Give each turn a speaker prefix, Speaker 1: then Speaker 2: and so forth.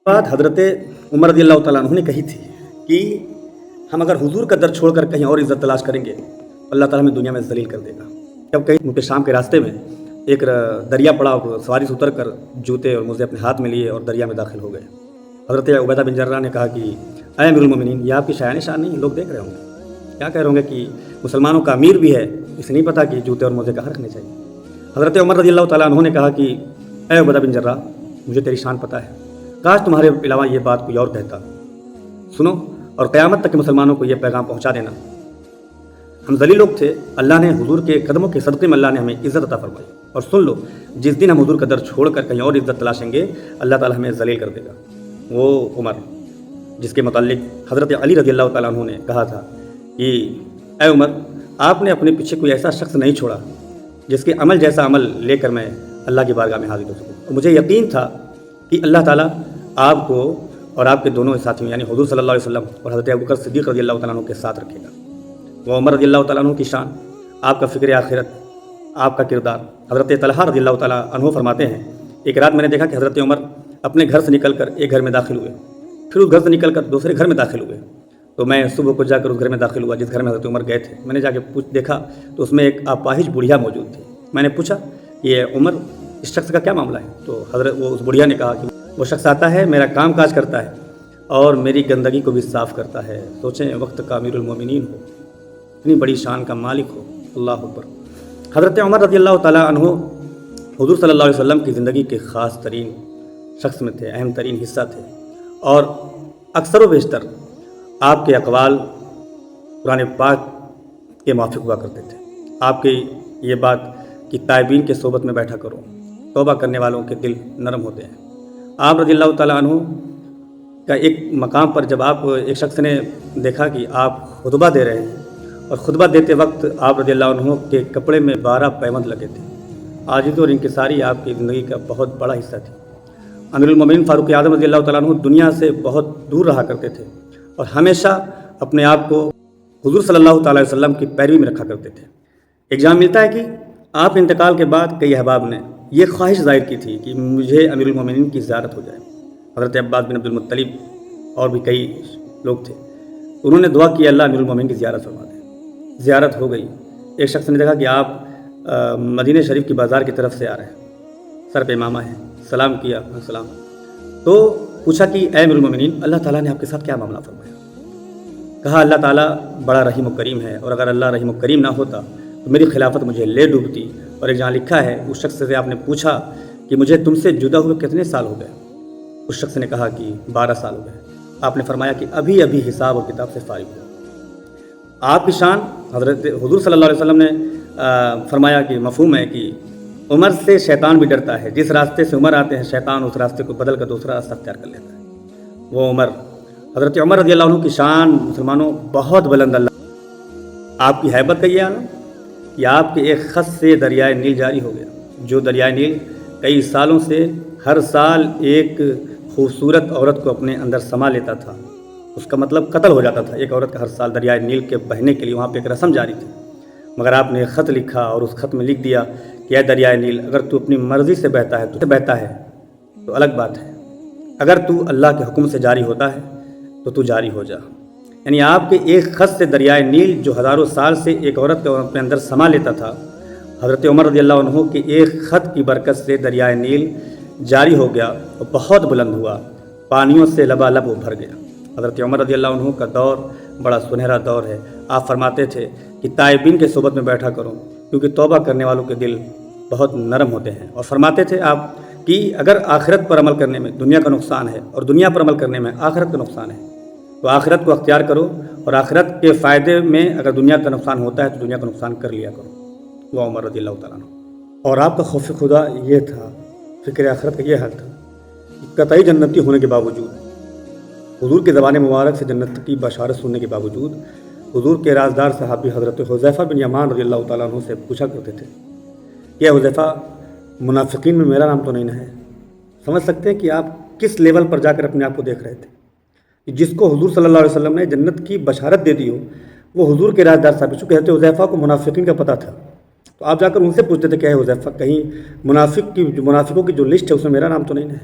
Speaker 1: बात हज़रत उमर रज़ियल्लाहु ताला अन्हु ने कही थी कि हम अगर हुजूर का दर छोड़कर कहीं और इज़्ज़त तलाश करेंगे अल्लाह ताला हमें दुनिया में ज़लील कर देगा। जब कहीं उनके शाम के रास्ते में एक दरिया पड़ा, सवारी से उतर कर जूते और मोज़े अपने हाथ में लिए और दरिया में दाखिल हो गए। हज़रत उबैदा बिन जर्राह ने कहा कि ऐ अमीरुल मोमिनीन, ये आपकी शान शान नहीं, लोग देख रहे होंगे। क्या कह रहे होंगे कि मुसलमानों का अमीर भी है, इसे नहीं पता कि जूते और मोज़े कहाँ रखने चाहिए। हज़रत उमर रज़ियल्लाहु ताला अन्हु ने कहा कि ऐ उबैदा बिन जर्राह, मुझे तेरी शान पता है, काश तुम्हारे अलावा ये बात कोई और कहता। सुनो और क़यामत तक के मुसलमानों को ये पैगाम पहुंचा देना, हम ज़लील लोग थे, अल्लाह ने हुजूर के कदमों के सदक़े में अल्लाह ने हमें इज़्ज़त अता फरमाई। और सुन लो, जिस दिन हम हुजूर का दर छोड़कर कहीं और इज़्ज़त तलाशेंगे अल्लाह ताला हमें ज़लील कर देगा। वो उमर जिसके मुताल्लिक़ हज़रत अली रज़ियल्लाहु ताला अन्हु ने कहा था कि ऐ उमर, आपने अपने पीछे कोई ऐसा शख्स नहीं छोड़ा जिसके अमल जैसा अमल लेकर मैं अल्लाह की बारगाह में हाज़िर हो सकूँ। तो मुझे यकीन था कि अल्लाह ताला आपको और आपके दोनों साथियों यानी हुजूर सल्लल्लाहु अलैहि वसल्लम और हज़रत अबू बकर सिद्दीक़ रज़ियल्लाहु ताला अन्हु के साथ रखेगा। वो उमर रज़ियल्लाहु ताला अन्हु की शान, आपका फ़िक्र आखिरत, आपका किरदार। हज़रत तलहा रज़ियल्लाहु ताला अन्हु फरमाते हैं, एक रात मैंने देखा कि हज़रत उमर अपने घर से निकलकर एक घर में दाखिल हुए, फिर उस घर से निकलकर दूसरे घर में दाखिल हुए। तो मैं सुबह को जाकर उस घर में दाखिल हुआ जिस घर में हज़रत उमर गए थे। मैंने जाके देखा तो उसमें एक अपाहिज बुढ़िया मौजूद थी। मैंने पूछा, ये उमर, इस शख्स का क्या मामला है? तो हज़रत वो उस बुढ़िया ने कहा कि वो शख्स आता है, मेरा काम काज करता है और मेरी गंदगी को भी साफ़ करता है। सोचें, वक्त का अमीरुल मोमिनीन हो, इतनी बड़ी शान का मालिक हो, अल्लाह अकबर। हज़रत उमर रज़ियल्लाहु ताला अन्हु हुज़ूर सल्लल्लाहु अलैहि वसल्लम की ज़िंदगी के ख़ास तरीन शख्स में थे, अहम तरीन हिस्सा थे। और अक्सर व बेशतर आपके अक़वाल कुरान पाक के मुवाफ़िक़ हुआ करते थे। आपकी ये बात कि ताइबीन के सोबत में बैठा करो, तौबा करने वालों के दिल नरम होते हैं। आप रज़ियल्लाहु ताला अन्हु का एक मकाम पर जब आप एक शख्स ने देखा कि आप खुतबा दे रहे हैं और ख़ुतबा देते वक्त आप रज़ियल्लाहु अन्हु के कपड़े में 12 पैबंद लगे थे। आजिज़ी और इंकिसारी आपकी ज़िंदगी का बहुत बड़ा हिस्सा थी। अमीरुल मोमिनीन फ़ारूक़ आज़म रज़ियल्लाहु ताला अन्हु दुनिया से बहुत दूर रहा करते थे और हमेशा अपने आप को हुज़ूर सल्लल्लाहु अलैहि वसल्लम की पैरवी में रखा करते थे। एक जाम मिलता है कि आप इंतकाल के बाद कई अहबाब ने यह ख्वाहिश ज़ाहिर की थी कि मुझे अमीरुल मोमिनीन की ज़ियारत हो जाए। हज़रत अब्बास बिन अब्दुल मुत्तलिब और भी कई लोग थे, उन्होंने दुआ की, अल्लाह अमीरुल मोमिनीन की ज़ियारत फरमा दे। ज़ियारत हो गई। एक शख्स ने देखा कि आप मदीने शरीफ की बाज़ार की तरफ से आ रहे हैं, सर पे इमामा है, सलाम किया, सलाम। तो पूछा कि ऐ अमीरुल मोमिनीन, अल्लाह ताला ने आपके साथ क्या मामला फरमाया? कहा, अल्लाह ताला बड़ा रहीम व करीम है और अगर अल्लाह रहीम व करीम ना होता तो मेरी खिलाफत मुझे ले डूबती। और एक जहाँ लिखा है, उस शख्स से आपने पूछा कि मुझे तुमसे जुदा हुए कितने साल हो गए? उस शख्स ने कहा कि 12 साल हो गए। आपने फरमाया कि अभी अभी हिसाब और किताब से फारिग हो। आपकी शान हज़रत हुज़ूर सल्लल्लाहु अलैहि वसल्लम ने फरमाया कि मफ़हूम है कि उमर से शैतान भी डरता है। जिस रास्ते से उमर आते हैं, शैतान उस रास्ते को बदल कर दूसरा रास्ता अख्तियार कर लेता है। वो उमर, हज़रत उमर रज़ियल्लाहु अन्हु की शान मुसलमानों बहुत बुलंद। अल्लाह आपकी हैबत का ये आलम कि आपके एक ख़त से दरियाए नील जारी हो गया। जो दरियाए नील कई सालों से हर साल एक खूबसूरत औरत को अपने अंदर समा लेता था, उसका मतलब कत्ल हो जाता था। एक औरत का हर साल दरियाए नील के बहने के लिए वहाँ पे एक रस्म जारी थी। मगर आपने एक ख़त लिखा और उस ख़त में लिख दिया कि यह दरियाए नील, अगर तू अपनी मर्ज़ी से बहता है तो अलग बात है, अगर तू अल्लाह के हुक्म से जारी होता है तो तू जारी हो जा। यानी आपके एक ख़त से दरियाए नील जो हज़ारों साल से एक औरत को अपने अंदर समा लेता था, हज़रत उमर रज़ियल्लाहु अन्हु के एक ख़त की बरकत से दरियाए नील जारी हो गया और बहुत बुलंद हुआ, पानियों से लबालब वो भर गया। हज़रत उमर रज़ियल्लाहु अन्हु का दौर बड़ा सुनहरा दौर है। आप फरमाते थे कि ताइबीन के सोबत में बैठा करो क्योंकि तौबा करने वालों के दिल बहुत नरम होते हैं। और फरमाते थे आप कि अगर आखिरत पर अमल करने में दुनिया का नुकसान है और दुनिया पर अमल करने में आखिरत का नुकसान है तो आखिरत को अख्तियार करो और आखिरत के फ़ायदे में अगर दुनिया का नुकसान होता है तो दुनिया का नुकसान कर लिया करो। वह उमर रज़ियल्लाहु ताला अन्हु। और आपका खौफ खुदा ये था, फ़िक्र आखिरत का ये हाल था कि कतई जन्नती होने के बावजूद, हुजूर के ज़बान मुबारक से जन्नत की बशारत सुनने के बावजूद, हुजूर के राजदार सहाबी हज़रत हुज़ैफ़ा बिन यमान रज़ियल्लाहु ताला अन्हु से पूछा करते थे, क्या हुज़ैफ़ा, मुनाफिकीन में मेरा नाम तो नहीं है? समझ सकते हैं कि आप किस लेवल पर जाकर अपने आप को देख रहे थे कि जिसको हुजूर सल्लल्लाहु अलैहि वसल्लम ने जन्नत की बशारत दे दी हो वो हुजूर के राजदार साबित। चूँकि हज़रत हुज़ैफ़ा को मुनाफिकीन का पता था तो आप जाकर उनसे पूछते थे, क्या है हुज़ैफ़ा, कहीं मुनाफिकों की जो लिस्ट है उसमें मेरा नाम तो नहीं है?